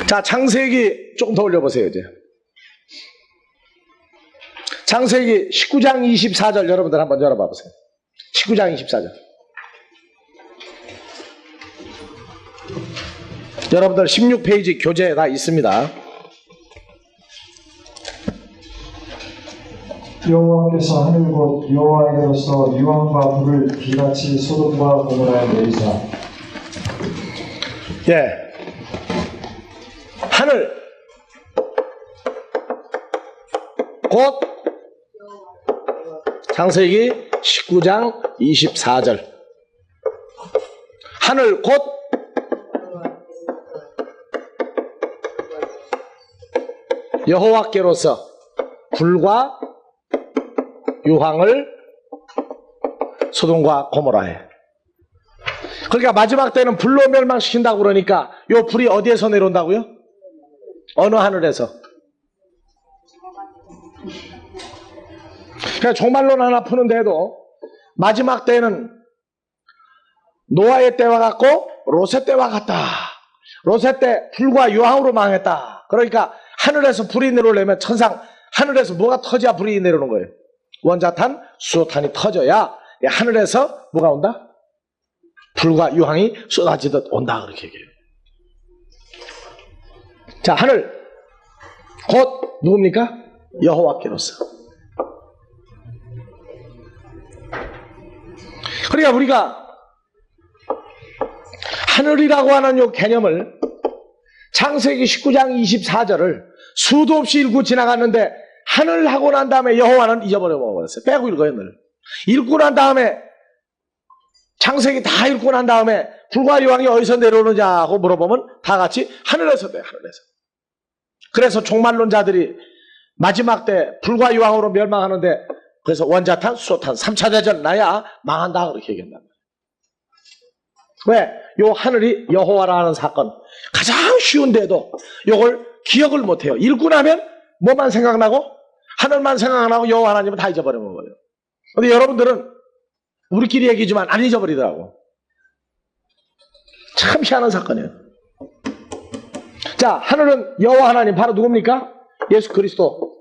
자, 창세기 조금 더 올려보세요. 이제 창세기 19장 24절 여러분들 한번 열어봐 보세요. 19장 24절. 여러분들 16페이지 교재에 다 있습니다. 여호와께서 하늘 곧 여호와에게로서 유황과 불을 비같이 소돔과 고모라에 내리사. 예, 하늘 곧 창세기 19장 24절. 하늘 곧 여호와께로서 불과 유황을 소돔과 고모라에. 그러니까 마지막 때는 불로 멸망시킨다고 그러니까 요 불이 어디에서 내려온다고요? 어느 하늘에서? 그러니까 종말론 하나 푸는데도 마지막 때는 노아의 때와 같고 롯의 때와 같다. 롯의 때 불과 유황으로 망했다. 그러니까 하늘에서 불이 내려오려면 천상 하늘에서 뭐가 터져야 불이 내려오는 거예요? 원자탄, 수소탄이 터져야 하늘에서 뭐가 온다? 불과 유황이 쏟아지듯 온다. 그렇게 얘기해요. 자, 하늘 곧 누굽니까? 여호와께로서. 그러니까 우리가 하늘이라고 하는 이 개념을 창세기 19장 24절을 수도 없이 읽고 지나갔는데 하늘 하고 난 다음에 여호와는 잊어버려 버렸어요. 빼고 읽어요. 늘 읽고 난 다음에 창세기 다 읽고 난 다음에 불과 유황이 어디서 내려오느냐고 물어보면 다 같이 하늘에서 돼요. 하늘에서. 그래서 종말론자들이 마지막 때 불과 유황으로 멸망하는데 그래서 원자탄, 수소탄 3차 대전 나야 망한다 그렇게 얘기한단 말이에요. 왜? 요 하늘이 여호와라는 사건 가장 쉬운데도 요걸 기억을 못해요. 읽고 나면 뭐만 생각나고? 하늘만 생각나고 여호와 하나님은 다 잊어버리는 거예요. 근데 여러분들은 우리끼리 얘기지만 안 잊어버리더라고. 참 희한한 사건이에요. 자, 하늘은 여호와 하나님 바로 누굽니까? 예수 그리스도.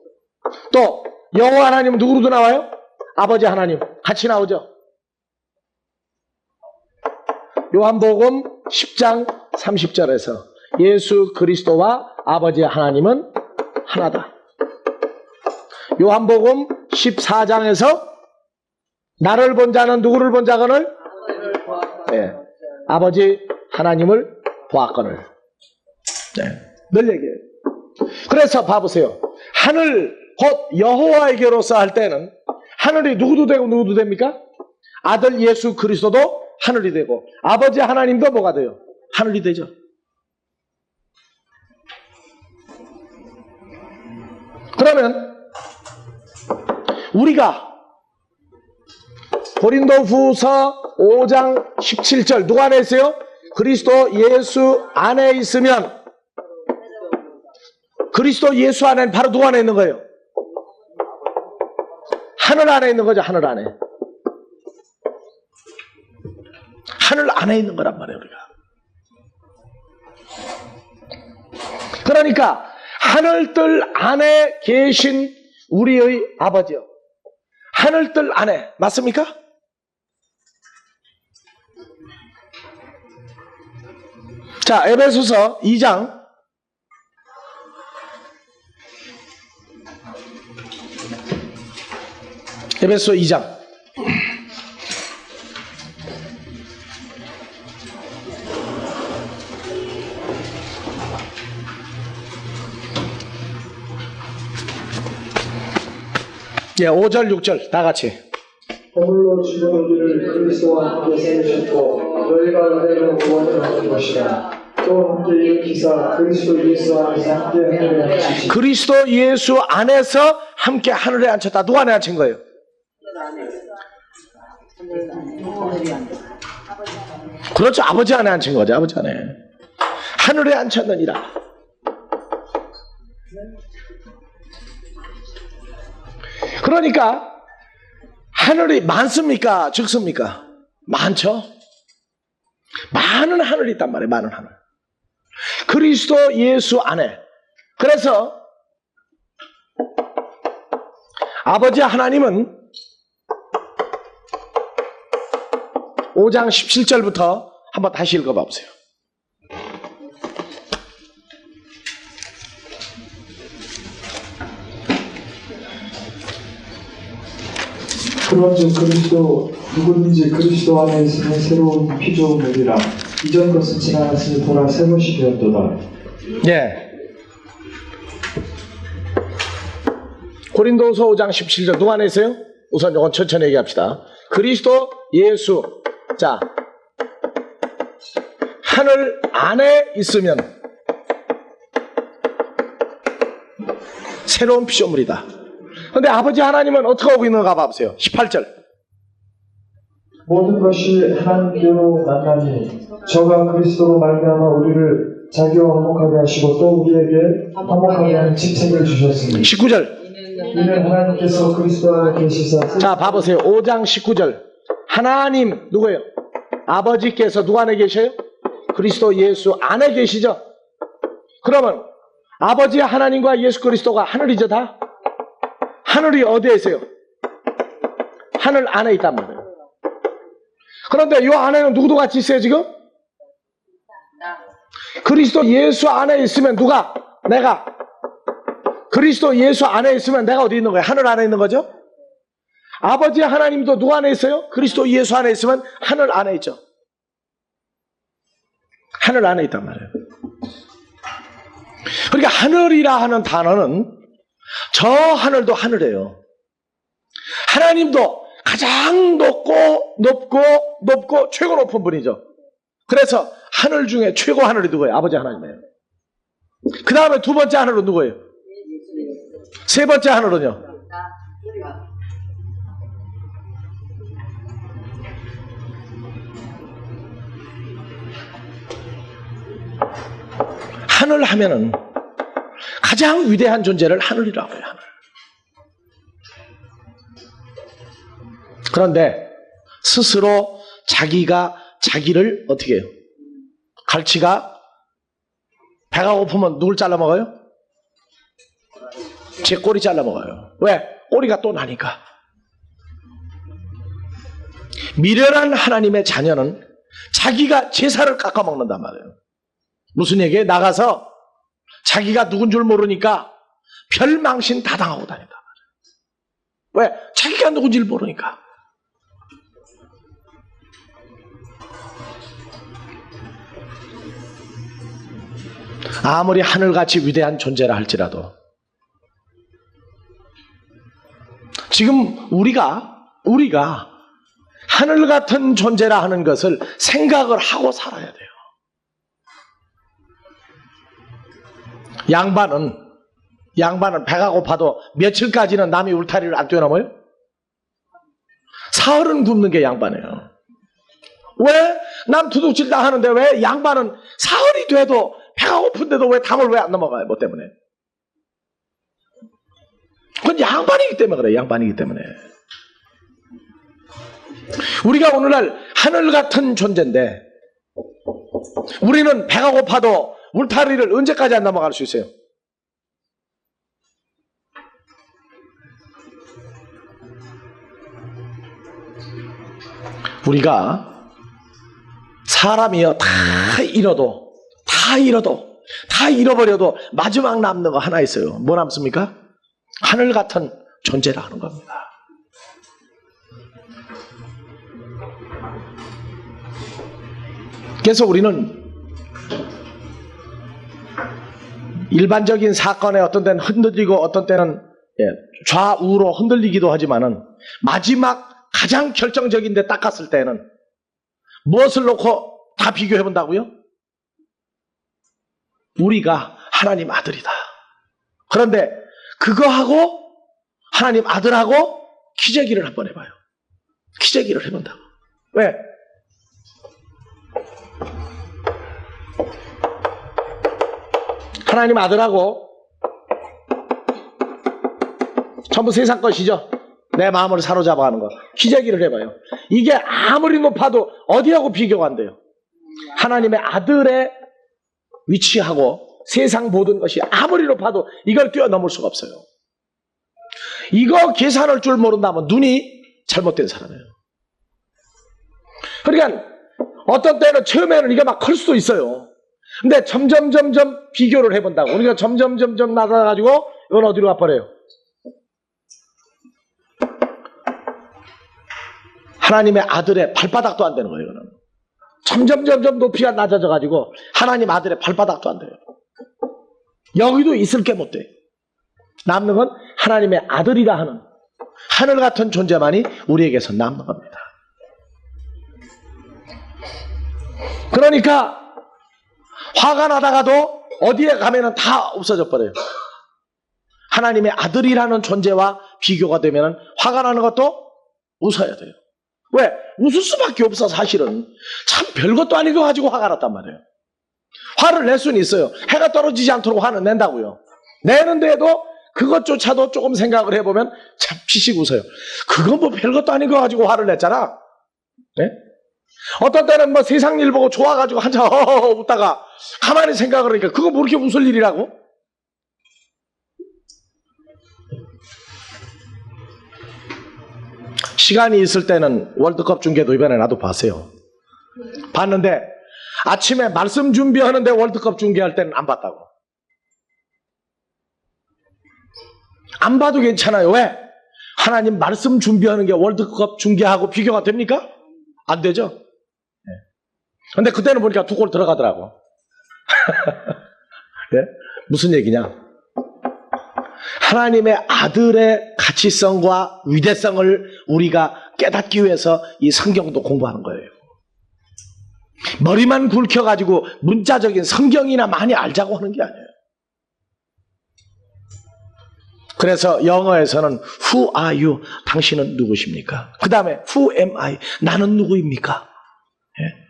또 여호와 하나님은 누구로도 나와요? 아버지 하나님 같이 나오죠. 요한복음 10장 30절에서 예수 그리스도와 아버지 하나님은 하나다. 요한복음 14장에서 나를 본 자는 누구를 본 자거늘? 네, 아버지 하나님을 보았거늘. 네, 늘 얘기해요. 그래서 봐보세요. 하늘 곧 여호와에게로서 할 때는 하늘이 누구도 되고 누구도 됩니까? 아들 예수 그리스도도 하늘이 되고 아버지 하나님도 뭐가 돼요? 하늘이 되죠. 그러면 우리가 고린도후서 5장 17절 누가 안에 있어요? 그리스도 예수 안에 있으면 그리스도 예수 안에는 바로 누구 안에 있는 거예요? 하늘 안에 있는 거죠. 하늘 안에. 하늘 안에 있는 거란 말이에요. 우리가. 그러니까 하늘뜰 안에 계신 우리의 아버지요. 하늘뜰 안에 맞습니까? 자, 에베소서 2장 에베소 2장 예, 5절 6절 다 같이. 허물로 죽은 우리를 그리스도와 함께 세우셨고 너희가 은혜로 구원을 얻은 것이라. 또 함께 일으키사 그리스도 예수 안에서 함께 하늘에 앉히시고. 그리스도 예수 안에서 함께 하늘에 앉혔다. 누가 안에 앉힌 거예요? 그렇죠. 아버지 안에 앉힌 거죠. 아버지 안에. 하늘에 앉혔느니라. 그러니까 하늘이 많습니까? 적습니까? 많죠. 많은 하늘이 있단 말이에요. 많은 하늘. 그리스도 예수 안에. 그래서 아버지 하나님은 5장 17절부터 한번 다시 읽어봐 보세요. 그런즉 그리스도 누구든지 그리스도 안에 있으면 새로운 피조물이라 이전 것은 지나갔으니 보라 새 것이 되었도다. 예. 고린도서 5장 17절 누가 안에 있어요? 우선 이건 천천히 얘기합시다. 그리스도 예수. 자, 하늘 안에 있으면 새로운 피조물이다. 그런데 아버지 하나님은 어떻게 하고 있는가 봐보세요. 18절. 모든 것이 하나님께로 만나니 저가 그리스도로 말미암아 우리를 자기와 화목하게 하시고 또 우리에게 화목하게 하는 직책을 주셨으니 19절. 이는 하나님께서 그리스도 안에 계시사 자, 봐보세요. 5장 19절. 하나님, 누구예요? 아버지께서 누구 안에 계셔요? 그리스도 예수 안에 계시죠? 그러면 아버지 하나님과 예수 그리스도가 하늘이죠, 다? 하늘이 어디에 있어요? 하늘 안에 있단 말이에요. 그런데 이 안에는 누구도 같이 있어요, 지금? 그리스도 예수 안에 있으면 누가? 내가. 그리스도 예수 안에 있으면 내가 어디 있는 거예요? 하늘 안에 있는 거죠? 아버지 하나님도 누구 안에 있어요? 그리스도 예수 안에 있으면 하늘 안에 있죠. 하늘 안에 있단 말이에요. 그러니까 하늘이라 하는 단어는 저 하늘도 하늘이에요. 하나님도 가장 높고 최고 높은 분이죠. 그래서 하늘 중에 최고 하늘이 누구예요? 아버지 하나님이에요. 그 다음에 두 번째 하늘은 누구예요? 세 번째 하늘은요? 하늘 하면은 가장 위대한 존재를 하늘이라고 해요. 하늘. 그런데 스스로 자기가 자기를 어떻게 해요? 갈치가 배가 고프면 누굴 잘라 먹어요? 제 꼬리 잘라 먹어요. 왜? 꼬리가 또 나니까. 미련한 하나님의 자녀는 자기가 제사를 깎아 먹는단 말이에요. 무슨 얘기예요? 나가서 자기가 누군 줄 모르니까 별망신 다 당하고 다닌단 말이에요. 왜? 자기가 누군지를 모르니까. 아무리 하늘같이 위대한 존재라 할지라도 지금 우리가 하늘 같은 존재라 하는 것을 생각을 하고 살아야 돼요. 양반은 배가 고파도 며칠까지는 남이 울타리를 안 뛰어넘어요? 사흘은 굶는 게 양반이에요. 왜? 남 두둑질다 하는데 왜 양반은 사흘이 돼도 배가 고픈데도 왜 담을 왜 안 넘어가요? 뭐 때문에? 그건 양반이기 때문에 그래요. 양반이기 때문에. 우리가 오늘날 하늘 같은 존재인데 우리는 배가 고파도 울타리를 언제까지 안 넘어갈 수 있어요? 우리가 사람이요 다 잃어버려도 마지막 남는 거 하나 있어요. 뭐 남습니까? 하늘 같은 존재라 하는 겁니다. 그래서 우리는 일반적인 사건에 어떤 때는 흔들리고 어떤 때는 좌우로 흔들리기도 하지만은 마지막 가장 결정적인 데 딱 갔을 때는 무엇을 놓고 다 비교해 본다고요? 우리가 하나님 아들이다. 그런데 그거하고 하나님 아들하고 기저귀를 한번 해봐요. 기저귀를 해본다고. 왜? 하나님 아들하고 전부 세상 것이죠. 내 마음을 사로잡아가는 거. 기저귀를 해봐요. 이게 아무리 높아도 어디하고 비교가 안 돼요. 하나님의 아들의 위치하고 세상 모든 것이 아무리 높아도 이걸 뛰어넘을 수가 없어요. 이거 계산할 줄 모른다면 눈이 잘못된 사람이에요. 그러니까 어떤 때는 처음에는 이게 막 클 수도 있어요. 근데 점점 비교를 해본다고. 우리가 점점 낮아가지고 이건 어디로 가버려요? 하나님의 아들의 발바닥도 안 되는 거예요. 이거는. 점점 높이가 낮아져가지고 하나님 아들의 발바닥도 안 돼요. 여기도 있을 게 못 돼. 남는 건 하나님의 아들이라 하는 하늘 같은 존재만이 우리에게서 남는 겁니다. 그러니까 화가 나다가도 어디에 가면은 다 없어져 버려요. 하나님의 아들이라는 존재와 비교가 되면은 화가 나는 것도 웃어야 돼요. 왜? 웃을 수밖에 없어. 사실은 참 별것도 아닌 거 가지고 화가 났단 말이에요. 화를 낼 수는 있어요. 해가 떨어지지 않도록 화는 낸다고요. 내는데도 그것조차도 조금 생각을 해보면 참 피식 웃어요. 그건 뭐 별것도 아닌 거 가지고 화를 냈잖아. 네? 어떤 때는 뭐 세상 일 보고 좋아가지고 한참 웃다가 가만히 생각을 하니까 그거 뭐 이렇게 웃을 일이라고? 시간이 있을 때는 월드컵 중계도 이번에 나도 봤어요. 봤는데 아침에 말씀 준비하는데 월드컵 중계할 때는 안 봤다고. 안 봐도 괜찮아요. 왜? 하나님 말씀 준비하는 게 월드컵 중계하고 비교가 됩니까? 안 되죠. 근데 그때는 보니까 2골 들어가더라고. 네? 무슨 얘기냐? 하나님의 아들의 가치성과 위대성을 우리가 깨닫기 위해서 이 성경도 공부하는 거예요. 머리만 굵혀가지고 문자적인 성경이나 많이 알자고 하는 게 아니에요. 그래서 영어에서는 Who are you? 당신은 누구십니까? 그 다음에 Who am I? 나는 누구입니까? 예?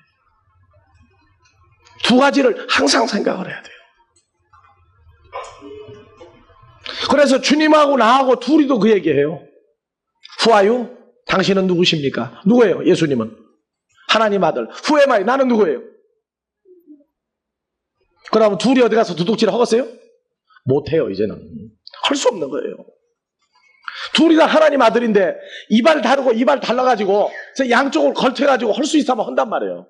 두 가지를 항상 생각을 해야 돼요. 그래서 주님하고 나하고 둘이도 그 얘기해요. Who are you? 당신은 누구십니까? 누구예요? 예수님은 하나님 아들. Who am I? 나는 누구예요? 그러면 둘이 어디 가서 두둑질 하겠어요? 못해요. 이제는 할 수 없는 거예요. 둘이 다 하나님 아들인데 이발 다르고 이발 달라가지고 양쪽을 걸쳐가지고 할 수 있으면 한단 말이에요.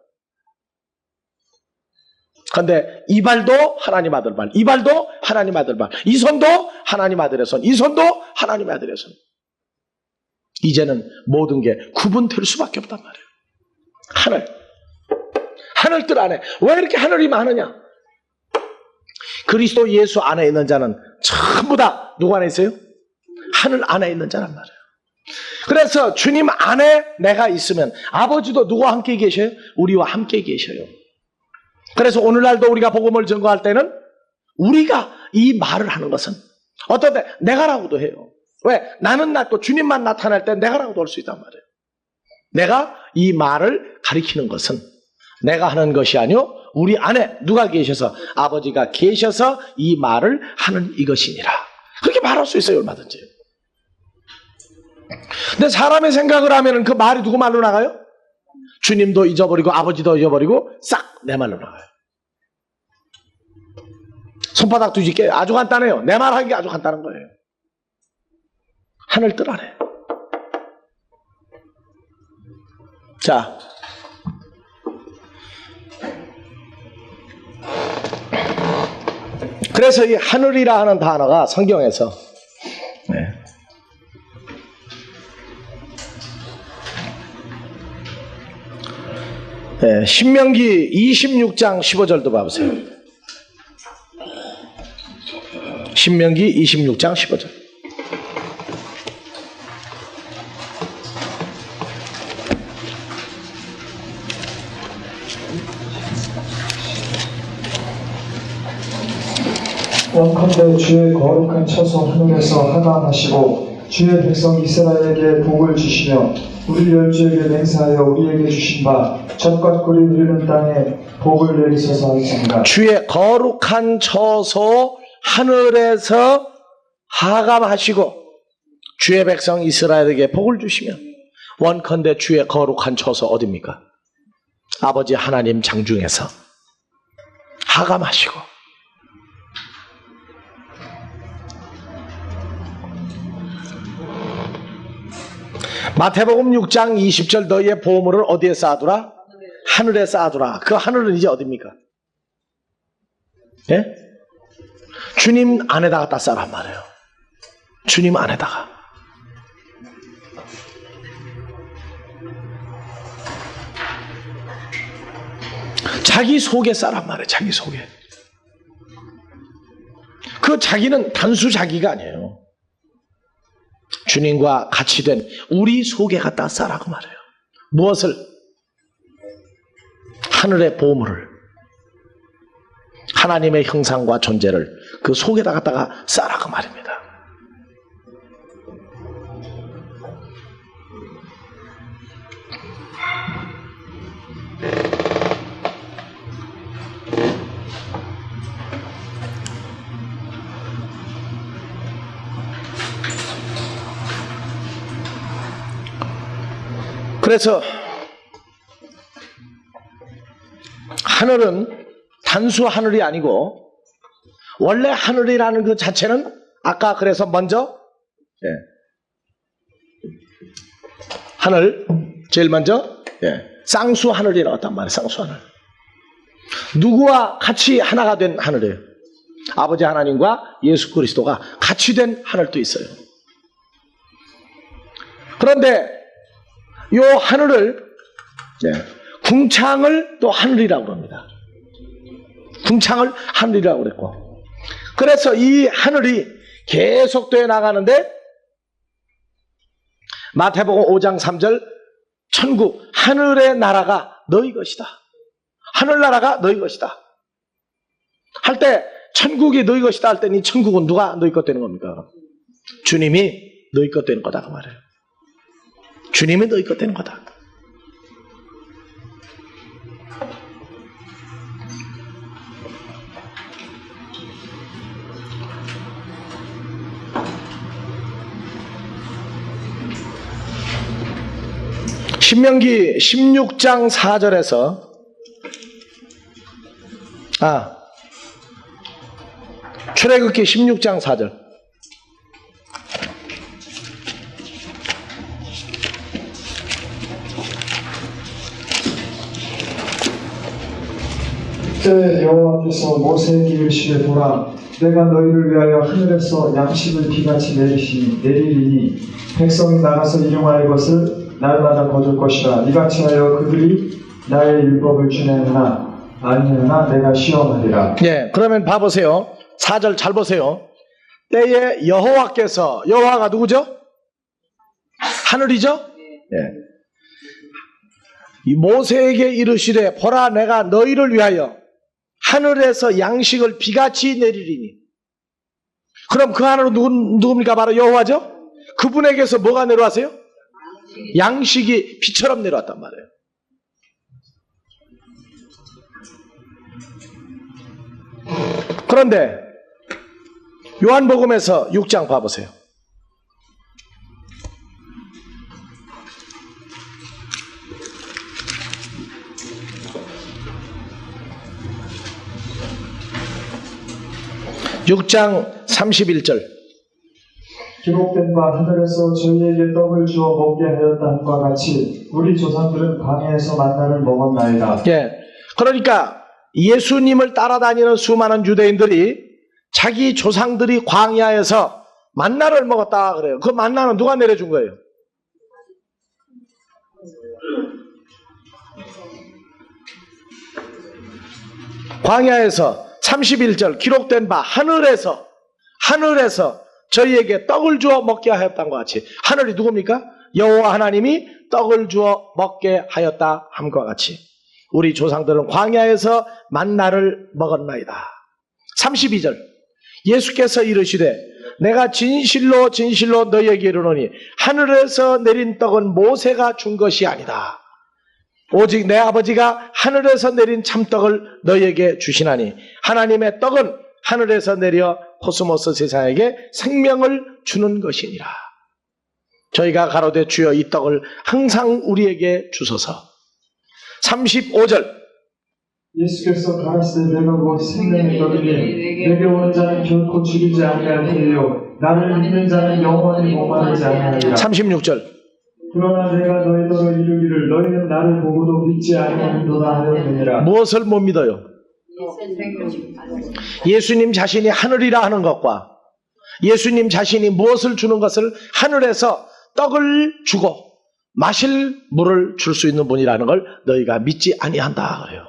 그런데 이발도 하나님 아들 발, 이발도 하나님 아들 발, 이 손도 하나님 아들의 손, 이 손도 하나님 아들의 손. 이제는 모든 게 구분될 수밖에 없단 말이에요. 하늘들 안에 왜 이렇게 하늘이 많으냐? 그리스도 예수 안에 있는 자는 전부 다 누구 안에 있어요? 하늘 안에 있는 자란 말이에요. 그래서 주님 안에 내가 있으면 아버지도 누구와 함께 계셔요? 우리와 함께 계셔요. 그래서 오늘날도 우리가 복음을 증거할 때는 우리가 이 말을 하는 것은 어떤 때 내가라고도 해요. 왜? 나는 낫고 주님만 나타날 때 내가라고도 할 수 있단 말이에요. 내가 이 말을 가리키는 것은 내가 하는 것이 아니요 우리 안에 누가 계셔서 아버지가 계셔서 이 말을 하는 이것이니라. 그렇게 말할 수 있어요. 얼마든지. 근데 사람의 생각을 하면 그 말이 누구 말로 나가요? 주님도 잊어버리고 아버지도 잊어버리고 싹 내 말로 나가요. 손바닥 뒤집게 아주 간단해요. 내 말 하기가 아주 간단한 거예요. 하늘 뜰 아래. 자, 그래서 이 하늘이라 하는 단어가 성경에서 신명기 26장 15절도 봐보세요. 신명기 26장 15절. 원컨대 주의 거룩한 처소 하늘에서 하강하시고 주의 백성 이스라엘에게 복을 주시며 우리 열주에게 맹세하여 우리에게 주신 바 젖과 꿀이 흐르는 땅에 복을 내리소서 하였습니다. 주의 거룩한 처소 하늘에서 하감하시고 주의 백성 이스라엘에게 복을 주시며 원컨대 주의 거룩한 처소 어디입니까? 아버지 하나님 장중에서 하감하시고 마태복음 6장 20절 너희의 보물을 어디에 쌓아두라? 하늘에 쌓아두라. 그 하늘은 이제 어디입니까? 예? 주님 안에다가 다 쌓란 말이에요. 주님 안에다가. 자기 속에 쌓란 말이에요. 자기 속에. 그 자기는 단수 자기가 아니에요. 주님과 같이 된 우리 속에 갖다 쌓라고 말해요. 무엇을? 하늘의 보물을, 하나님의 형상과 존재를 그 속에다 갖다가 쌓라고 말입니다. 그래서 하늘은 단수 하늘이 아니고 원래 하늘이라는 그 자체는 아까 그래서 먼저 하늘 제일 먼저 쌍수 하늘이라고 했단 말이에요. 쌍수 하늘. 누구와 같이 하나가 된 하늘이에요. 아버지 하나님과 예수 그리스도가 같이 된 하늘도 있어요. 그런데 이 하늘을 궁창을 또 하늘이라고 합니다. 궁창을 하늘이라고 그랬고, 그래서 이 하늘이 계속되어 나가는데 마태복음 5장 3절 천국 하늘의 나라가 너희 것이다. 하늘나라가 너희 것이다 할 때 천국이 너희 것이다 할 때 이 천국은 누가 너희 것 되는 겁니까? 주님이 너희 것 되는 거다 그 말이에요. 주님이 너희 것 되는 거다. 신명기 16장 4절에서 출애굽기 16장 4절 그때 여호와께서 모세에게 이르시되 보라 내가 너희를 위하여 하늘에서 양식을 비같이 내리리니 백성이 나가서 일용할 것을 날마다 거둘 것이라 이같이 하여 그들이 나의 율법을 준행하나 아니하나 내가 시험하리라. 그러면 봐보세요. 4절 잘 보세요. 때에 여호와께서, 여호와가 누구죠? 하늘이죠? 이 모세에게 이르시되 보라 내가 너희를 위하여 하늘에서 양식을 비같이 내리리니. 그럼 그 하늘은 누굽니까? 바로 여호와죠? 그분에게서 뭐가 내려왔어요? 양식이 비처럼 내려왔단 말이에요. 그런데 요한복음에서 6장 봐보세요. (6장 31절) 기록된 바 하늘에서 저희에게 떡을 주어 먹게 하였다 함과 같이 우리 조상들은 광야에서 만나를 먹었나이다. 그러니까 예수님을 따라다니는 수많은 유대인들이 자기 조상들이 광야에서 만나를 먹었다 그래요. 그 만나는 누가 내려준 거예요? 광야에서 31절 기록된 바 하늘에서 저희에게 떡을 주어 먹게 하였다는 것 같이, 하늘이 누굽니까? 여호와 하나님이 떡을 주어 먹게 하였다 함과 같이 우리 조상들은 광야에서 만나를 먹었나이다. 32절 예수께서 이르시되 내가 진실로 진실로 너희에게 이르노니 하늘에서 내린 떡은 모세가 준 것이 아니다. 오직 내 아버지가 하늘에서 내린 참떡을 너희에게 주시나니 하나님의 떡은 하늘에서 내려 코스모스 세상에게 생명을 주는 것이니라. 저희가 가로되 주여 이 떡을 항상 우리에게 주소서. 35절 예수께서 가라사대 내가 곧 생명의 떡이니 내게 오는 자는 결코 죽이지 아니할 테요 나를 믿는 자는 영원히 목마르지 아니하리라. 36절. 그러나 내가 너희더러 이르기를 너희는 나를 보고도 믿지 아니하는도다 하였느니라. 무엇을 못 믿어요? 예수님 자신이 하늘이라 하는 것과 예수님 자신이 무엇을 주는 것을 하늘에서 떡을 주고 마실 물을 줄 수 있는 분이라는 걸 너희가 믿지 아니한다 그래요.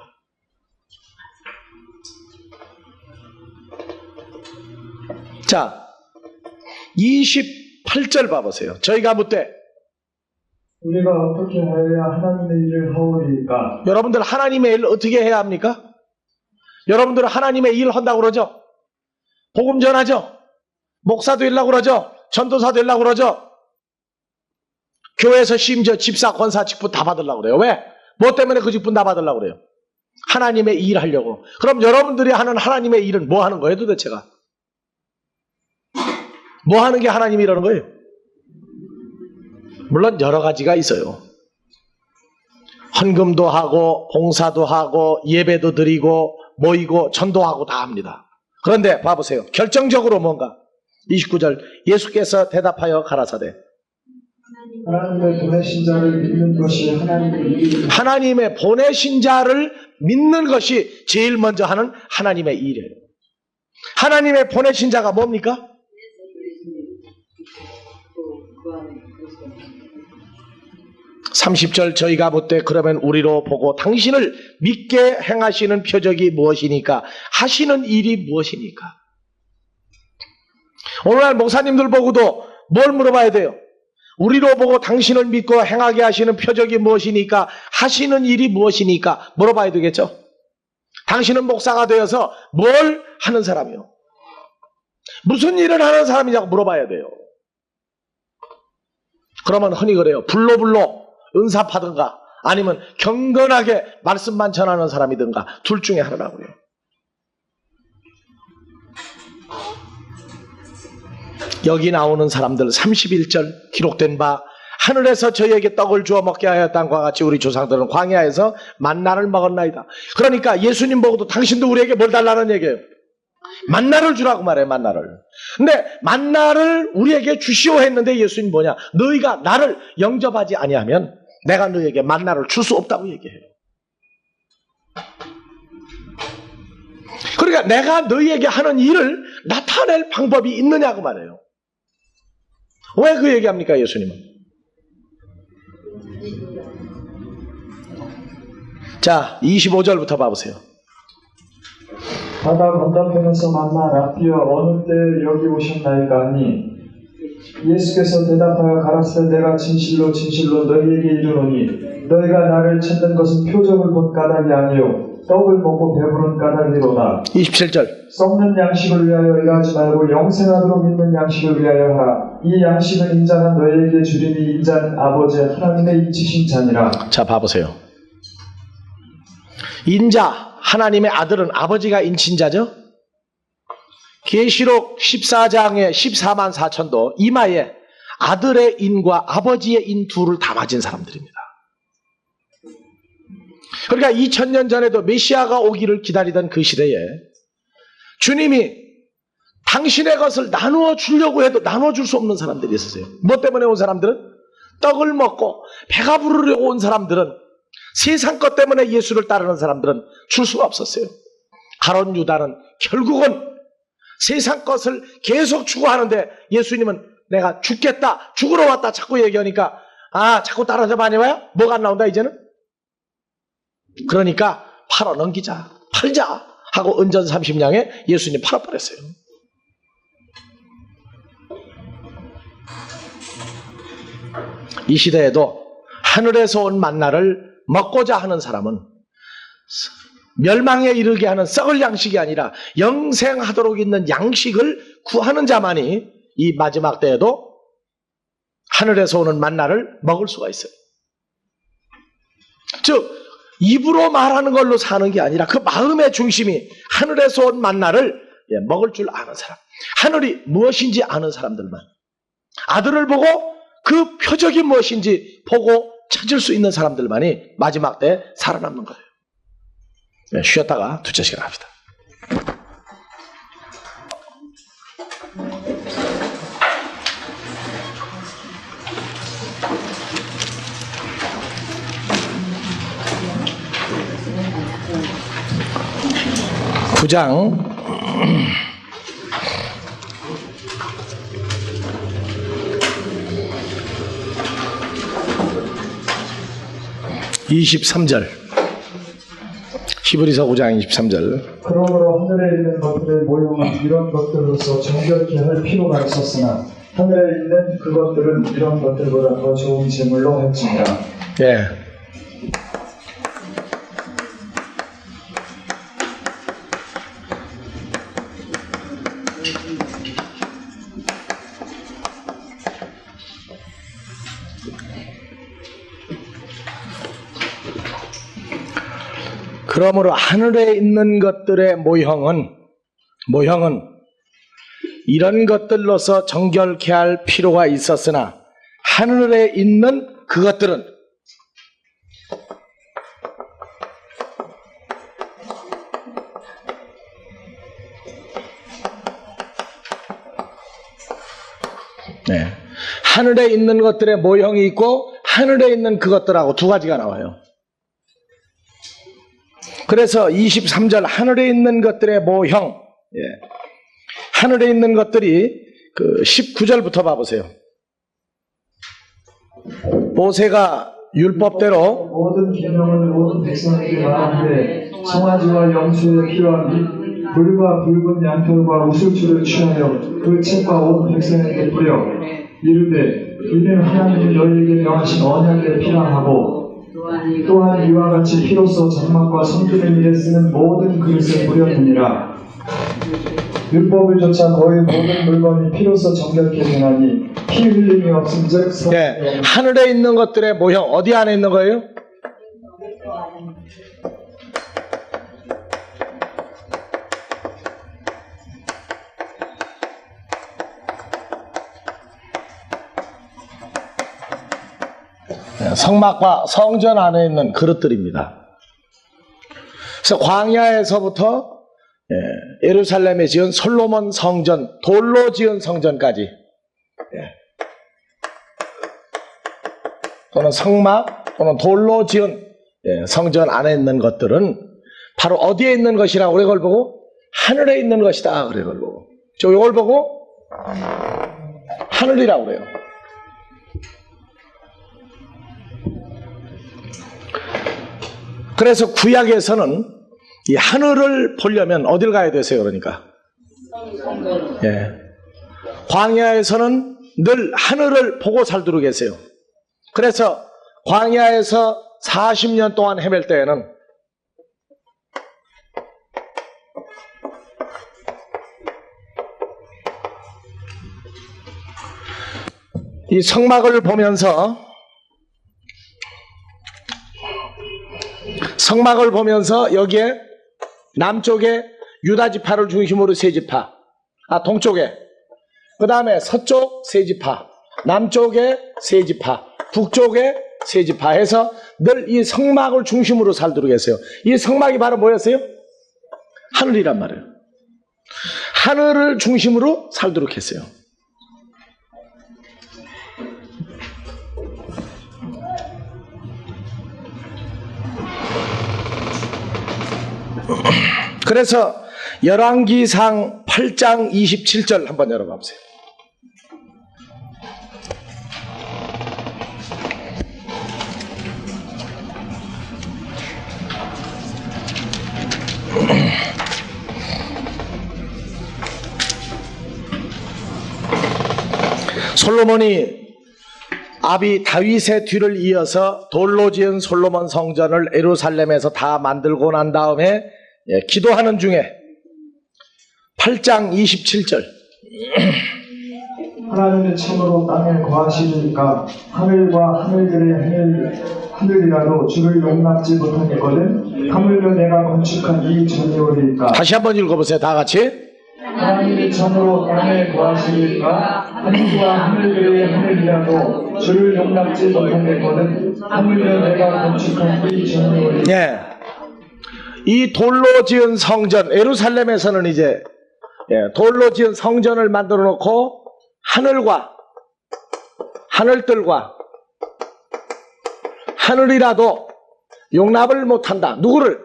자, 28절 봐보세요. 저희가 묻되 우리가 어떻게 하여야 하나님의 일을 하오리까? 여러분들 하나님의 일을 어떻게 해야 합니까? 여러분들 하나님의 일 한다고 그러죠? 복음 전하죠? 목사 되려고 그러죠? 전도사 되려고 그러죠? 교회에서 심지어 집사, 권사 직분 다 받으려고 그래요. 왜? 뭐 때문에 그 직분 다 받으려고 그래요? 하나님의 일 하려고. 그럼 여러분들이 하는 하나님의 일은 뭐 하는 거예요 도대체가? 뭐 하는 게 하나님이 이러는 거예요? 물론 여러 가지가 있어요. 헌금도 하고 봉사도 하고 예배도 드리고 모이고 전도하고 다 합니다. 그런데 봐보세요. 결정적으로 뭔가 29절 예수께서 대답하여 가라사대 하나님의 보내신 자를 믿는 것이 하나님의 일이니 하나님의 보내신 자를 믿는 것이 제일 먼저 하는 하나님의 일이에요. 하나님의 보내신 자가 뭡니까? 30절 저희가 묻되 그러면 우리로 보고 당신을 믿게 행하시는 표적이 무엇이니까 하시는 일이 무엇이니까. 오늘날 목사님들 보고도 뭘 물어봐야 돼요? 우리로 보고 당신을 믿고 행하게 하시는 표적이 무엇이니까 하시는 일이 무엇이니까 물어봐야 되겠죠. 당신은 목사가 되어서 뭘 하는 사람이요? 무슨 일을 하는 사람이냐고 물어봐야 돼요. 그러면 흔히 그래요. 불로 은사 파든가 아니면 경건하게 말씀만 전하는 사람이든가 둘 중에 하나라고 해요. 여기 나오는 사람들 31절 기록된 바 하늘에서 저희에게 떡을 주어 먹게 하였다과 같이 우리 조상들은 광야에서 만나를 먹었나이다. 그러니까 예수님 보고도 당신도 우리에게 뭘 달라는 얘기예요? 만나를 주라고 말해요. 만나를. 근데 만나를 우리에게 주시오 했는데 예수님 뭐냐? 너희가 나를 영접하지 아니하면 내가 너희에게 만나를 줄 수 없다고 얘기해요. 그러니까 내가 너희에게 하는 일을 나타낼 방법이 있느냐고 말해요. 왜 그 얘기합니까 예수님은? 자 25절부터 봐보세요. 바다 건너편에서 만나 랍디어 어느 때에 여기 오셨나이까 하니 예수께서 대답하여 가라사대 내가 진실로 너희에게 이르노니 너희가 나를 찾는 것은 표적을 본 까닭이 아니요 떡을 먹고 배부른 까닭이로다. 27절 썩는 양식을 위하여 일하지 말고 영생하도록 믿는 양식을 위하여 하라. 이 양식은 인자가 너희에게 주리니 인자는 아버지 하나님의 인치신 자니라. 자 봐보세요. 인자 하나님의 아들은 아버지가 인친자죠. 계시록 14장의 14만 4천도 이마에 아들의 인과 아버지의 인 둘을 다 맞은 사람들입니다. 그러니까 2000년 전에도 메시아가 오기를 기다리던 그 시대에 주님이 당신의 것을 나누어 주려고 해도 나누어 줄 수 없는 사람들이 있었어요. 뭐 때문에 온 사람들은? 떡을 먹고 배가 부르려고 온 사람들은, 세상 것 때문에 예수를 따르는 사람들은 줄 수가 없었어요. 가룟 유다는 결국은 세상 것을 계속 추구하는데 예수님은 내가 죽겠다, 죽으러 왔다 자꾸 얘기하니까 자꾸 따라서 많이 와요? 뭐가 안 나온다 이제는? 그러니까 팔아 넘기자, 팔자 하고 은전 30냥에 예수님 팔아버렸어요. 이 시대에도 하늘에서 온 만나를 먹고자 하는 사람은 멸망에 이르게 하는 썩을 양식이 아니라 영생하도록 있는 양식을 구하는 자만이 이 마지막 때에도 하늘에서 오는 만나를 먹을 수가 있어요. 즉 입으로 말하는 걸로 사는 게 아니라 그 마음의 중심이 하늘에서 온 만나를 먹을 줄 아는 사람, 하늘이 무엇인지 아는 사람들만, 아들을 보고 그 표적이 무엇인지 보고 찾을 수 있는 사람들만이 마지막 때에 살아남는 거예요. 쉬었다가 둘째 시간 합시다. (9장) 23절 히브리서 9장 23절 그러므로 하늘에 있는 것들의 모형은 이런 것들로서 정결케 할 필요가 있었으나 하늘에 있는 그것들은 이런 것들보다 더 좋은 제물로 할지니라. 예. 그러므로 하늘에 있는 것들의 모형은 이런 것들로서 정결케 할 필요가 있었으나 하늘에 있는 그것들은 하늘에 있는 것들의 모형이 있고 하늘에 있는 그것들하고 두 가지가 나와요. 그래서 23절 하늘에 있는 것들의 모형, 하늘에 있는 것들이 그 19절부터 봐보세요. 모세가 율법대로 모든 계명을 모든 백성에게 말하는데 송아지와 염소의 피와 물과 붉은 양털과 우슬초를 취하여 그 책과 온 백성에게 뿌려 이르되 이는 하나님이 너희에게 명하신 언약의 피라 하고 또한 이와 같이 피로써 장막과 성전을 위해 쓰는 모든 그릇을 뿌렸느니라. 율법을 좇아 거의 모든 물건이 피로써 정결케 되나니 피 흘림이 없음즉 하늘에 있는 것들의 모형 어디 안에 있는 거예요? 성막과 성전 안에 있는 그릇들입니다. 그래서 광야에서부터 예루살렘에 지은 솔로몬 성전, 돌로 지은 성전까지 또는 성막 또는 돌로 지은 성전 안에 있는 것들은 바로 어디에 있는 것이라고 그래 그걸 보고 하늘에 있는 것이다 그래 그걸 보고 이걸 보고 하늘이라고 그래요. 그래서 구약에서는 이 하늘을 보려면 어딜 가야 되세요? 그러니까 광야에서는 늘 하늘을 보고 살도록 계세요. 그래서 광야에서 40년 동안 헤맬 때에는 이 성막을 보면서 여기에 남쪽에 유다 지파를 중심으로 세 지파, 동쪽에, 그 다음에 서쪽 세 지파, 남쪽에 세 지파, 북쪽에 세 지파 해서 늘 이 성막을 중심으로 살도록 했어요. 이 성막이 바로 뭐였어요? 하늘이란 말이에요. 하늘을 중심으로 살도록 했어요. 그래서 열왕기상 8장 27절 한번 열어봐 보세요. 솔로몬이 아비 다윗의 뒤를 이어서 돌로 지은 솔로몬 성전을 예루살렘에서 다 만들고 난 다음에 기도하는 중에 8장 27절 하나님이 참으로 땅에 거하시니까 하늘과 하늘이라도 주를 용납지 못하겠거든 하물며 내가 건축한 이 전이오리까. 다시 한번 읽어보세요. 다 같이. 하나님이 참으로 땅에 거하시니까 하늘과 하늘이라도 주를 용납지 못하겠거든 하물며 내가 건축한 이 전이오리까. 이 돌로 지은 성전, 예루살렘에서는 이제 돌로 지은 성전을 만들어 놓고 하늘들과 하늘이라도 용납을 못한다. 누구를?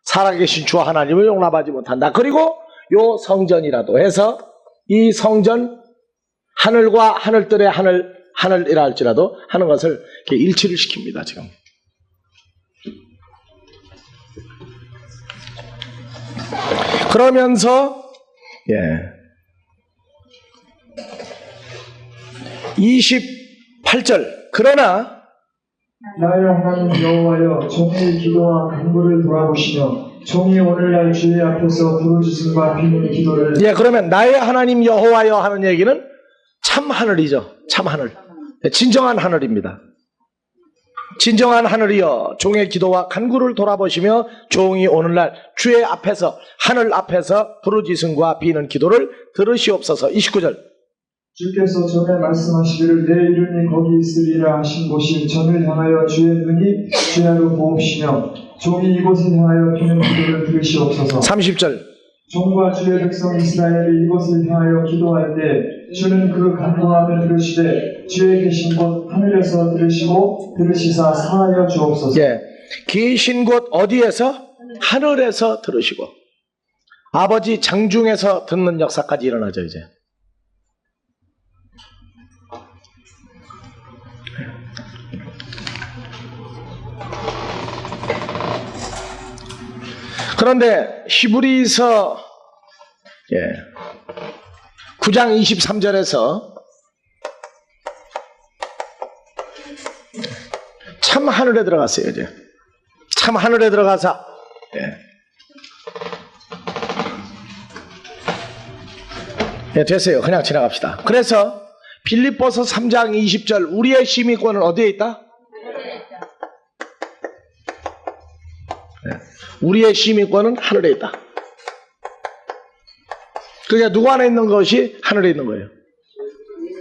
살아계신 주 하나님을 용납하지 못한다. 그리고 요 성전이라도 해서 이 성전 하늘과 하늘들의 하늘이라 할지라도 하는 것을 이렇게 일치를 시킵니다. 지금. 그러면서 28절 그러나 나의 하나님 여호와여 종의 기도와 간구를 돌아보시며 종이 오늘날 주의 앞에서 부르짖음과 비는 기도를 그러면 나의 하나님 여호와여 하는 얘기는 참 하늘이죠. 참 하늘. 진정한 하늘입니다. 진정한 하늘이여 종의 기도와 간구를 돌아보시며 종이 오늘날 주의 앞에서 하늘 앞에서 부르짖음과 비는 기도를 들으시옵소서. 29절 주께서 전에 말씀하시기를 내 이름이 거기 있으리라 하신 곳이 전을 향하여 주의 눈이 주야로 보옵시며 종이 이곳을 향하여 비는 기도를 들으시옵소서. 30절 종과 주의 백성 이스라엘이 이곳을 향하여 기도할 때 주는 그 간구함을 들으시되 주의 계신 곳 하늘에서 들으시고 들으시사 사하여 주옵소서. 계신 곳 어디에서? 하늘에서 들으시고 아버지 장중에서 듣는 역사까지 일어나죠. 이제 그런데 히브리서 9장 23절에서 참 하늘에 들어갔어요. 이제 참 하늘에 들어가서 됐어요. 그냥 지나갑시다. 그래서 빌립보서 3장 20절 우리의 시민권은 어디에 있다? 우리의 시민권은 하늘에 있다. 그러니까 누구 안에 있는 것이 하늘에 있는 거예요.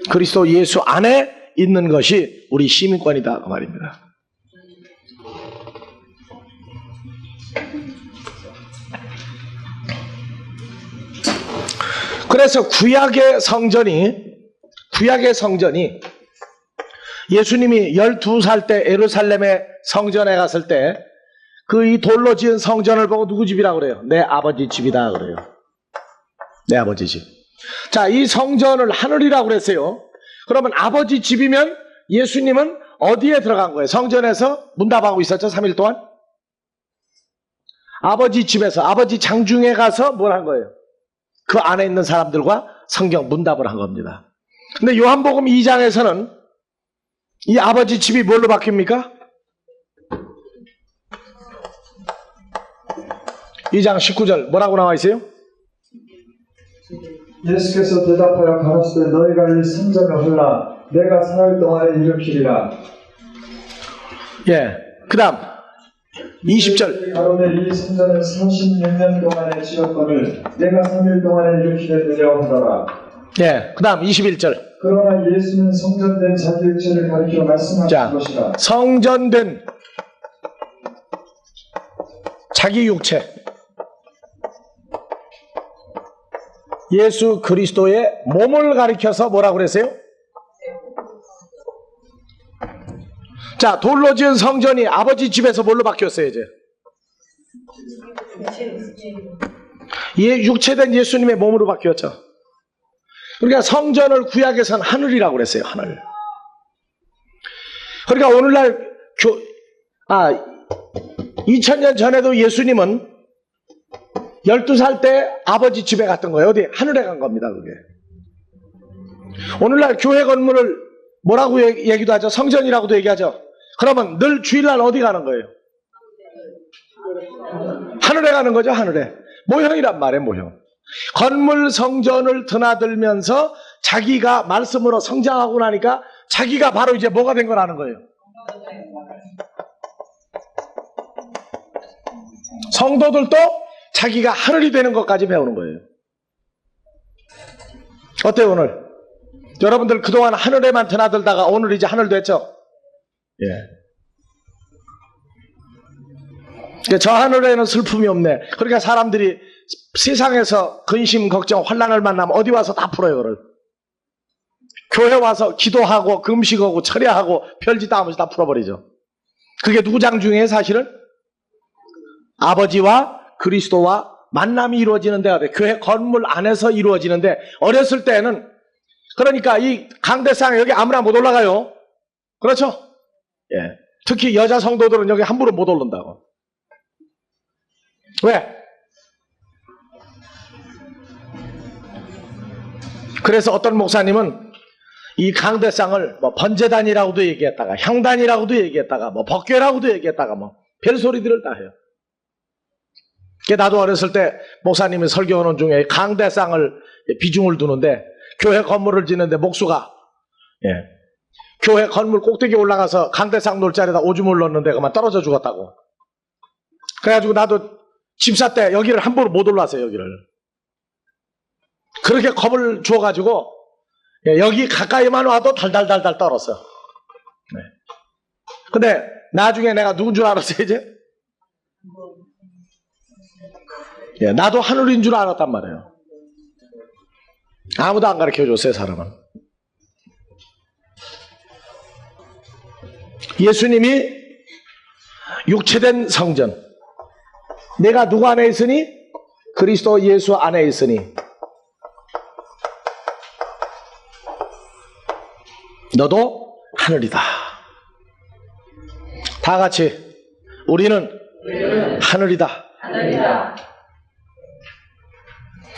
그리스도 예수 안에 있는 것이 우리 시민권이다 그 말입니다. 그래서 구약의 성전이 예수님이 12살 때 예루살렘의 성전에 갔을 때 그 이 돌로 지은 성전을 보고 누구 집이라고 그래요? 내 아버지 집이다 그래요. 내 아버지 집. 자, 이 성전을 하늘이라고 그랬어요. 그러면 아버지 집이면 예수님은 어디에 들어간 거예요? 성전에서 문답하고 있었죠? 3일 동안? 아버지 집에서 아버지 장중에 가서 뭘 한 거예요? 그 안에 있는 사람들과 성경 문답을 한 겁니다. 근데 요한복음 2장에서는 이 아버지 집이 뭘로 바뀝니까? 2장 19절 뭐라고 나와 있어요? 예수께서 대답하여 가라사대 너희가 이 성전을 헐라 내가 사흘 동안에 일으키리라. 그 다음 20절 가로되 이 성전을 36년 동안에 지었거늘 내가 3일 동안에 일으키려 하더라. 그 다음 21절 그러나 예수는 성전된 자기 육체를 가리켜 말씀하신 것이라. 성전된 자기 육체 예수 그리스도의 몸을 가리켜서 뭐라고 그랬어요? 자, 돌로 지은 성전이 아버지 집에서 뭘로 바뀌었어요 이제? 육체된 예수님의 몸으로 바뀌었죠. 그러니까 성전을 구약에서는 하늘이라고 그랬어요. 하늘. 그러니까 오늘날 2000년 전에도 예수님은 12살 때 아버지 집에 갔던 거예요. 어디? 하늘에 간 겁니다. 그게. 오늘날 교회 건물을 뭐라고 얘기도 하죠? 성전이라고도 얘기하죠. 그러면 늘 주일날 어디 가는 거예요? 하늘에 가는 거죠. 하늘에. 모형이란 말이에요. 모형. 건물 성전을 드나들면서 자기가 말씀으로 성장하고 나니까 자기가 바로 이제 뭐가 된 거라는 거예요. 성도들도 자기가 하늘이 되는 것까지 배우는 거예요. 어때요 오늘? 여러분들 그동안 하늘에만 드나들다가 오늘 이제 하늘 됐죠? 저 하늘에는 슬픔이 없네. 그러니까 사람들이 세상에서 근심, 걱정, 환난을 만나면 어디 와서 다 풀어요, 그걸. 교회 와서 기도하고 금식하고 철야하고 별짓 다 하면서 다 풀어버리죠. 그게 누구 장중에 사실은 아버지와 그리스도와 만남이 이루어지는 데가 돼. 교회 건물 안에서 이루어지는데, 어렸을 때는 그러니까 이 강대상에 여기 아무나 못 올라가요. 그렇죠? 예. 특히 여자 성도들은 여기 함부로 못 오른다고. 왜? 그래서 어떤 목사님은 이 강대상을 뭐 번제단이라고도 얘기했다가 향단이라고도 얘기했다가 뭐 법궤라고도 얘기했다가 뭐 별소리들을 다 해요. 나도 어렸을 때 목사님이 설교하는 중에 강대상을 비중을 두는데, 교회 건물을 짓는데 목수가 교회 건물 꼭대기 올라가서 강대상 놓을 자리에다 오줌을 넣었는데 그만 떨어져 죽었다고. 그래가지고 나도 집사 때 여기를 함부로 못 올라왔어요. 여기를 그렇게 겁을 주어가지고 여기 가까이만 와도 달달달달 떨었어. 근데 나중에 내가 누군 줄 알았어요. 이제 나도 하늘인 줄 알았단 말이에요. 아무도 안 가르쳐줬어요, 사람은. 예수님이 육체된 성전, 내가 누구 안에 있으니? 그리스도 예수 안에 있으니 너도 하늘이다. 다 같이 우리는 하늘이다.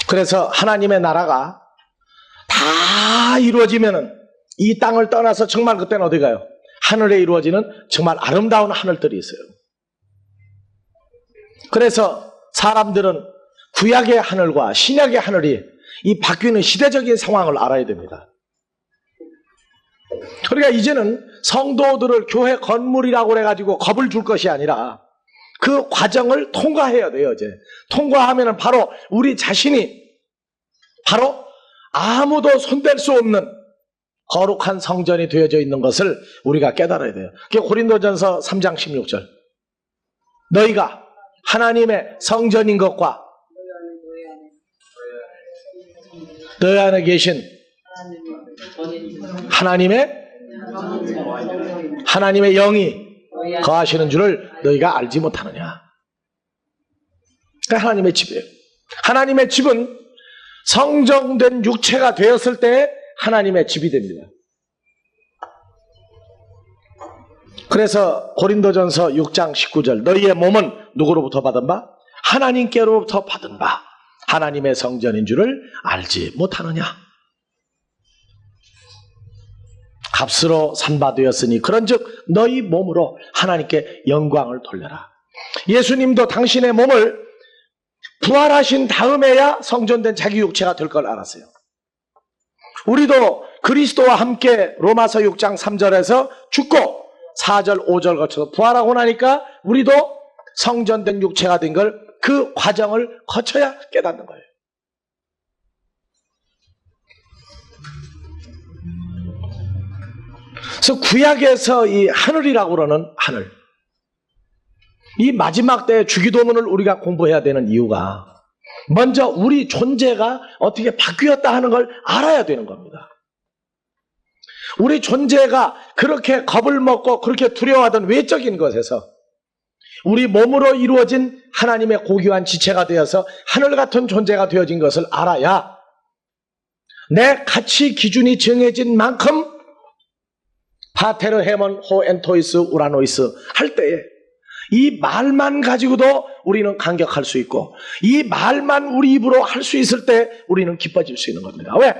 그래서 하나님의 나라가 다 이루어지면은 이 땅을 떠나서 정말 그때는 어디 가요? 하늘에 이루어지는 정말 아름다운 하늘들이 있어요. 그래서 사람들은 구약의 하늘과 신약의 하늘이 이 바뀌는 시대적인 상황을 알아야 됩니다. 그러니까 이제는 성도들을 교회 건물이라고 해가지고 겁을 줄 것이 아니라 그 과정을 통과해야 돼요. 이제 통과하면은 바로 우리 자신이 바로 아무도 손댈 수 없는 거룩한 성전이 되어져 있는 것을 우리가 깨달아야 돼요. 그게 고린도전서 3장 16절. 너희가 하나님의 성전인 것과 너희 안에 계신 하나님의 영이 거하시는 줄을 너희가 알지 못하느냐. 그러니까 하나님의 집이에요. 하나님의 집은 성정된 육체가 되었을 때 하나님의 집이 됩니다. 그래서 고린도전서 6장 19절 너희의 몸은 누구로부터 받은 바? 하나님께로부터 받은 바 하나님의 성전인 줄을 알지 못하느냐. 값으로 산바되었으니 그런즉 너희 몸으로 하나님께 영광을 돌려라. 예수님도 당신의 몸을 부활하신 다음에야 성전된 자기 육체가 될 걸 알았어요. 우리도 그리스도와 함께 로마서 6장 3절에서 죽고 4절 5절 거쳐서 부활하고 나니까 우리도 성전된 육체가 된 걸 그 과정을 거쳐야 깨닫는 거예요. 그래서 구약에서 이 하늘이라고 그러는 하늘, 이 마지막 때의 주기도문을 우리가 공부해야 되는 이유가 먼저 우리 존재가 어떻게 바뀌었다 하는 걸 알아야 되는 겁니다. 우리 존재가 그렇게 겁을 먹고 그렇게 두려워하던 외적인 것에서 우리 몸으로 이루어진 하나님의 고귀한 지체가 되어서 하늘 같은 존재가 되어진 것을 알아야 내 가치 기준이 정해진 만큼 파테르 헤먼 호엔토이스 우라노이스 할 때에 이 말만 가지고도 우리는 감격할 수 있고 이 말만 우리 입으로 할 수 있을 때 우리는 기뻐질 수 있는 겁니다. 왜?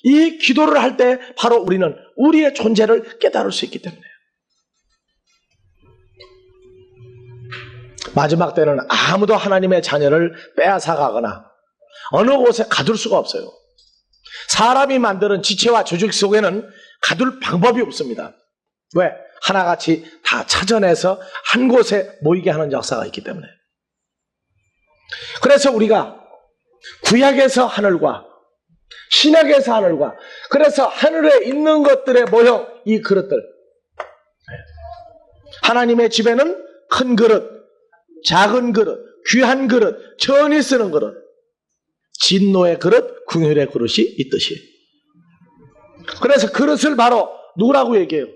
이 기도를 할 때 바로 우리는 우리의 존재를 깨달을 수 있기 때문에. 마지막 때는 아무도 하나님의 자녀를 빼앗아가거나 어느 곳에 가둘 수가 없어요. 사람이 만드는 지체와 조직 속에는 가둘 방법이 없습니다. 왜? 하나같이 다 찾아내서 한 곳에 모이게 하는 역사가 있기 때문에. 그래서 우리가 구약에서 하늘과 신약에서 하늘과 그래서 하늘에 있는 것들의 모형, 이 그릇들, 하나님의 집에는 큰 그릇, 작은 그릇, 귀한 그릇, 천히 쓰는 그릇, 진노의 그릇, 긍휼의 그릇이 있듯이. 그래서 그릇을 바로 누구라고 얘기해요?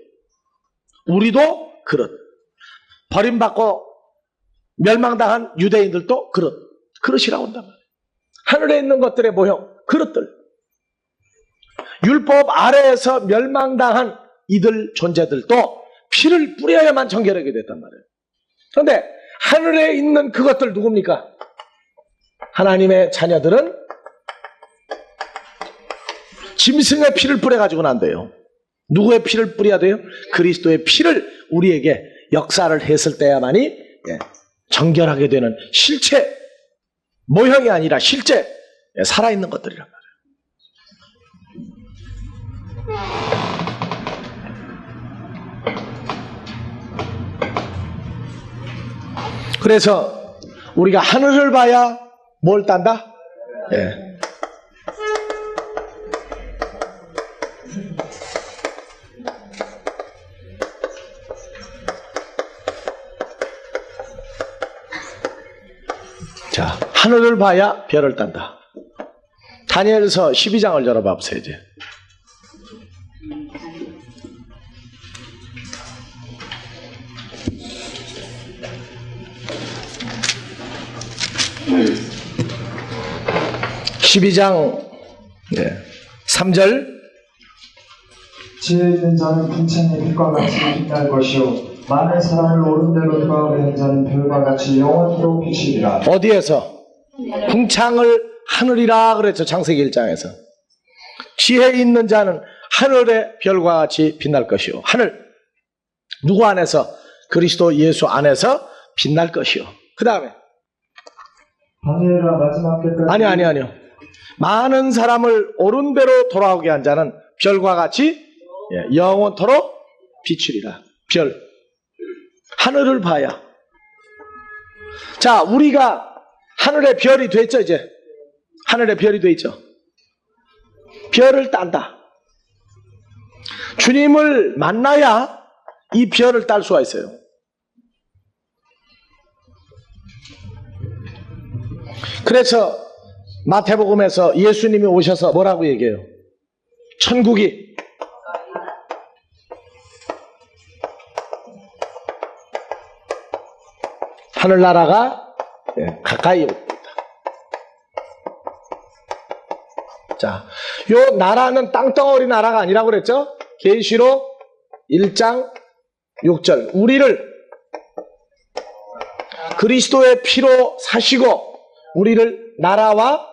우리도 그릇. 버림받고 멸망당한 유대인들도 그릇이라고 한단 말이에요. 하늘에 있는 것들의 모형, 그릇들. 율법 아래에서 멸망당한 이들 존재들도 피를 뿌려야만 정결하게 됐단 말이에요. 그런데 하늘에 있는 그것들 누굽니까? 하나님의 자녀들은 짐승의 피를 뿌려가지고는 안 돼요. 누구의 피를 뿌려야 돼요? 그리스도의 피를 우리에게 역사를 했을 때야만이 정결하게 되는 실체, 모형이 아니라 실제 살아있는 것들이란 말이에요. 그래서 우리가 하늘을 봐야 뭘 딴다? 자, 하늘을 봐야 별을 딴다. 다니엘서 12장을 열어봐 보세요, 이제. (12장) 3절. 지혜 있는 자는 궁창의 빛과 같이 빛날 것이요 많은 사람을 옳은 대로 돌아오게 한 자는 별과 같이 영원토록 빛이리라. 어디에서? 궁창을 하늘이라 그랬죠. 창세기 1장에서. 지혜 있는 자는 하늘의 별과 같이 빛날 것이요. 하늘. 누구 안에서? 그리스도 예수 안에서 빛날 것이요. 그 다음에 다니엘아 마지막 때까지 아니요. 많은 사람을 옳은 대로 돌아오게 한 자는 별과 같이 영원토록 비추리라. 별. 하늘을 봐야. 자, 우리가 하늘의 별이 됐죠, 이제. 하늘의 별이 됐죠. 별을 딴다. 주님을 만나야 이 별을 딸 수가 있어요. 그래서 마태복음에서 예수님이 오셔서 뭐라고 얘기해요? 천국이 하늘나라가 가까이 옵니다. 자, 요 나라는 땅덩어리 나라가 아니라고 그랬죠? 계시록 1장 6절. 우리를 그리스도의 피로 사시고 우리를 나라와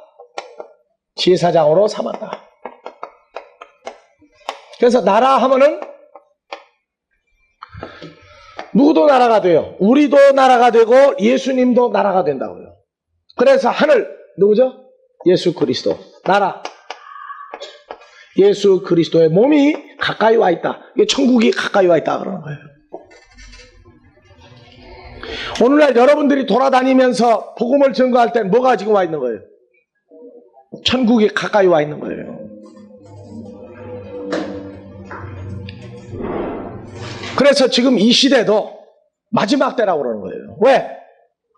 제사장으로 삼았다. 그래서 나라 하면은 누구도 나라가 돼요. 우리도 나라가 되고 예수님도 나라가 된다고요. 그래서 하늘 누구죠? 예수 그리스도. 나라. 예수 그리스도의 몸이 가까이 와 있다. 이게 천국이 가까이 와 있다 그러는 거예요. 오늘날 여러분들이 돌아다니면서 복음을 증거할 땐 뭐가 지금 와 있는 거예요? 천국이 가까이 와 있는 거예요. 그래서 지금 이 시대도 마지막 때라고 그러는 거예요. 왜?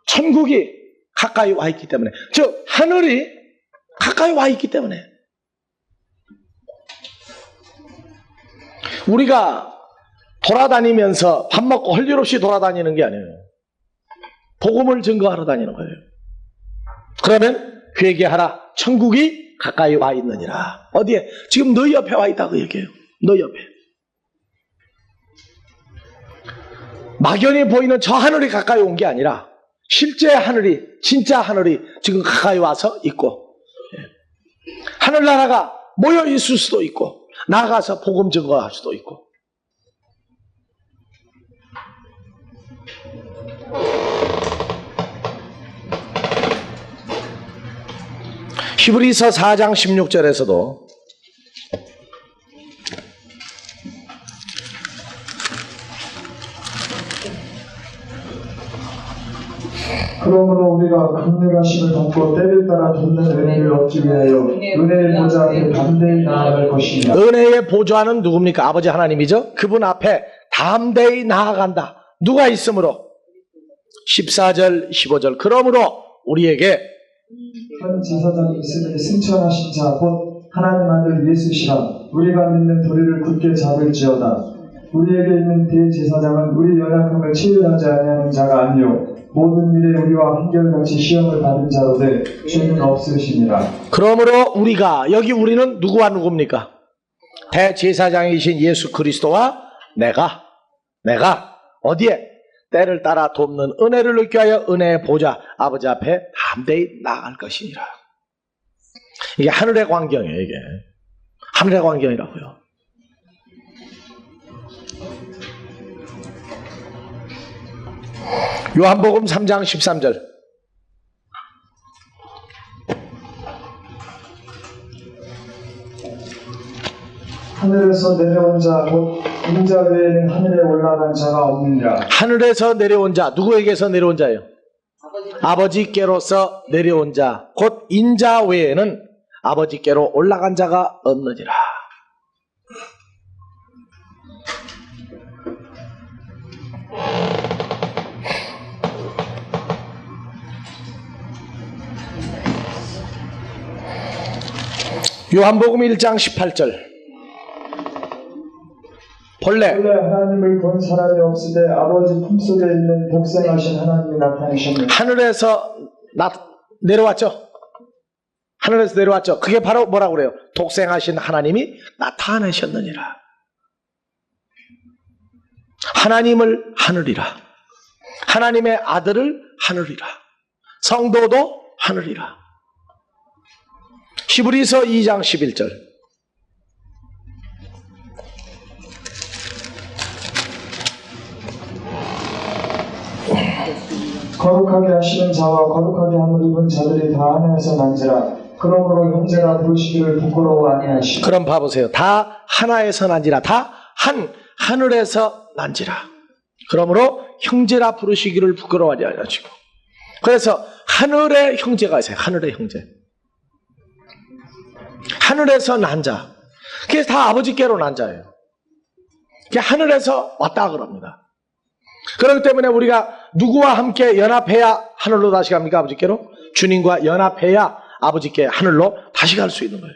천국이 가까이 와 있기 때문에. 즉 하늘이 가까이 와 있기 때문에. 우리가 돌아다니면서 밥 먹고 할 일 없이 돌아다니는 게 아니에요. 복음을 증거하러 다니는 거예요. 그러면 회개하라. 천국이 가까이 와 있느니라. 어디에? 지금 너희 옆에 와 있다고 얘기해요. 너희 옆에. 막연히 보이는 저 하늘이 가까이 온 게 아니라 실제 하늘이, 진짜 하늘이 지금 가까이 와서 있고, 하늘나라가 모여 있을 수도 있고, 나가서 복음 증거할 수도 있고. 히브리서 4장 16절에서도 그러므로 우리가 긍휼하심을 덮고 때를 따라 돕는 은혜를 얻기 위하여 은혜의 보좌 앞에 담대히 나아갈 것입니다. 은혜의 보좌는 누굽니까? 아버지 하나님이죠. 그분 앞에 담대히 나아간다. 누가 있으므로? 14절 15절 그러므로 우리에게 현 제사장이 있으니 승천하신 자 곧 하나님 아들 예수시라. 우리가 믿는 도리를 굳게 잡을지어다. 우리에게 있는 대제사장은 우리 연약함을 체휼하지 아니하는 자가 아니요 모든 일에 우리와 한결같이 시험을 받은 자로되 죄는 없으시니라. 그러므로 우리가 여기 우리는 누구와 누굽니까? 대제사장이신 예수 그리스도와 내가 어디에? 때를 따라 돕는 은혜를 얻기 위하여 은혜의 보좌 아버지 앞에 담대히 나아갈 것이니라. 이게 하늘의 광경이에요. 이게 하늘의 광경이라고요. 요한복음 3장 13절 하늘에서 내려온 자 곧 인자 외에는 하늘에 올라간 자가 없느니라. 하늘에서 내려온 자 누구에게서 내려온 자예요? 아버지께로서 내려온 자 곧 인자 외에는 아버지께로 올라간 자가 없느니라. 요한복음 1장 18절 본래 하나님을 본 사람이 없으되 아버지 품속에 있는 독생하신 하나님이 나타나셨느니라. 하늘에서 내려왔죠. 하늘에서 내려왔죠. 그게 바로 뭐라고 그래요? 독생하신 하나님이 나타나셨느니라. 하나님을 하늘이라. 하나님의 아들을 하늘이라. 성도도 하늘이라. 히브리서 2장 11절 거룩하게 하시는 자와 거룩하게 함을 입은 자들이 다 하나에서 난지라. 그러므로 형제가 부르시기를 부끄러워 아니하시고. 그럼 봐보세요. 다 하나에서 난지라. 다 하늘에서 난지라. 그러므로 형제라 부르시기를 부끄러워하지 아니하시고. 그래서 하늘의 형제가 있어요. 하늘의 형제. 하늘에서 난 자. 그게 다 아버지께로 난 자예요. 그게 하늘에서 왔다 그럽니다. 그렇기 때문에 우리가 누구와 함께 연합해야 하늘로 다시 갑니까? 아버지께로? 주님과 연합해야 아버지께 하늘로 다시 갈 수 있는 거예요.